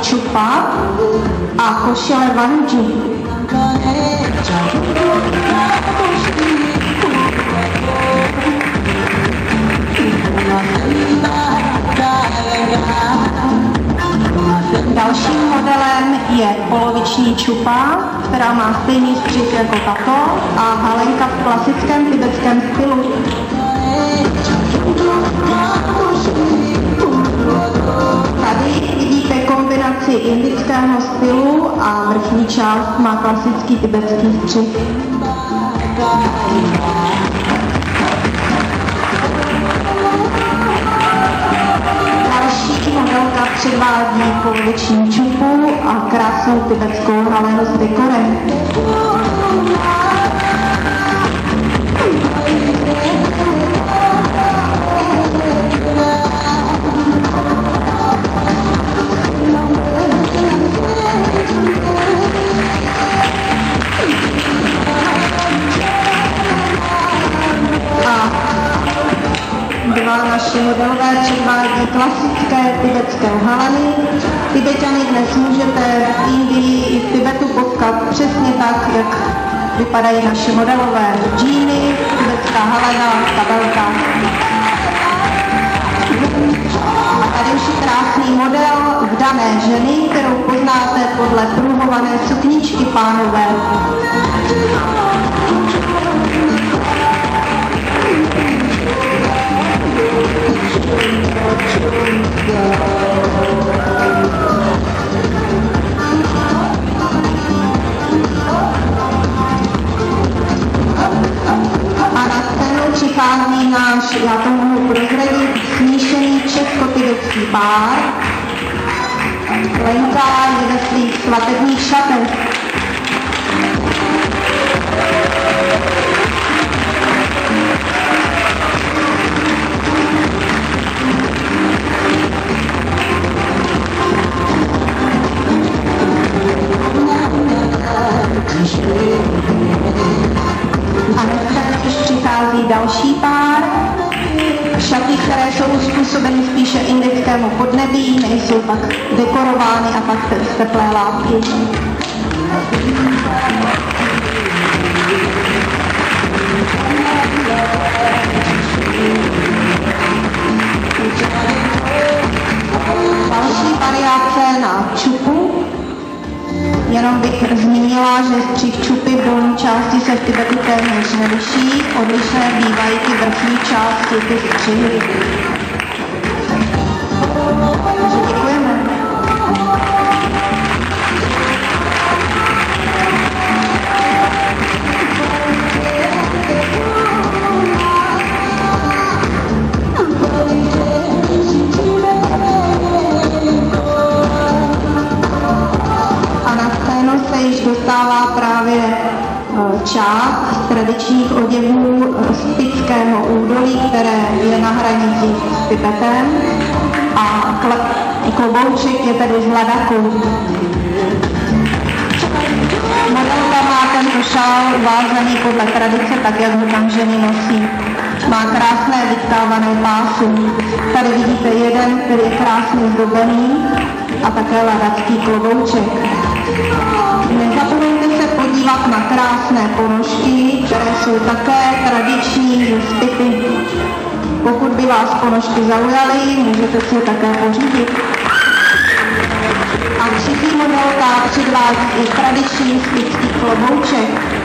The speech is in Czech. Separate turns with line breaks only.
čupa a košile vanži. Dalším modelem je poloviční čupa, která má stejný střih jako tato a halenka v klasickém tibetském stylu. Tady vidíte kombinaci indického stylu a vrchní část má klasický tibetský střih. Další modelka předvádí poloviční čupu a krásnou tibetskou halenu s dekorem. Dva naše modelové předvádí klasické tibetské haleny. Tibetany dnes můžete v Indii i v Tibetu potkat přesně tak, jak vypadají naše modelové džíny, tibetská halena, kabelka. A tady už je krásný model vdané ženy, kterou poznáte podle pruhované sukničky pánové. A na scénu přichází náš, já to mohu prozradit, smíšený česko-tibetský pár. Lenka je ve svých svatebních šatech. A dnes přichází další pár. Šaty, které jsou uspůsobeny spíše indickému podnebí, nejsou tak dekorovány a pak z teplé látky. Další variace na čupu. Jenom bych zmínila, že střih čupy v dolní části se v Tibetu téměř neliší, odlišné bývají ty vrchní části, ty střihy. Děkujeme. Dostává právě část tradičních oděvů z Tického údolí, které je na hranici s Tibetem, a klobouček je tedy z ladaku. Modelka má tento šál vázaný podle tradice, tak jak ho tam ženy nosí. Má krásné vytkávané pásy. Tady vidíte jeden, který je krásně zdobený, a také ladacký klobouček. Nezapomeňte se podívat na krásné ponožky, které jsou také tradiční ze Spity. Pokud by vás ponožky zaujaly, můžete si je také pořídit. A třetí modelka předvádí i tradiční spitský klobouček.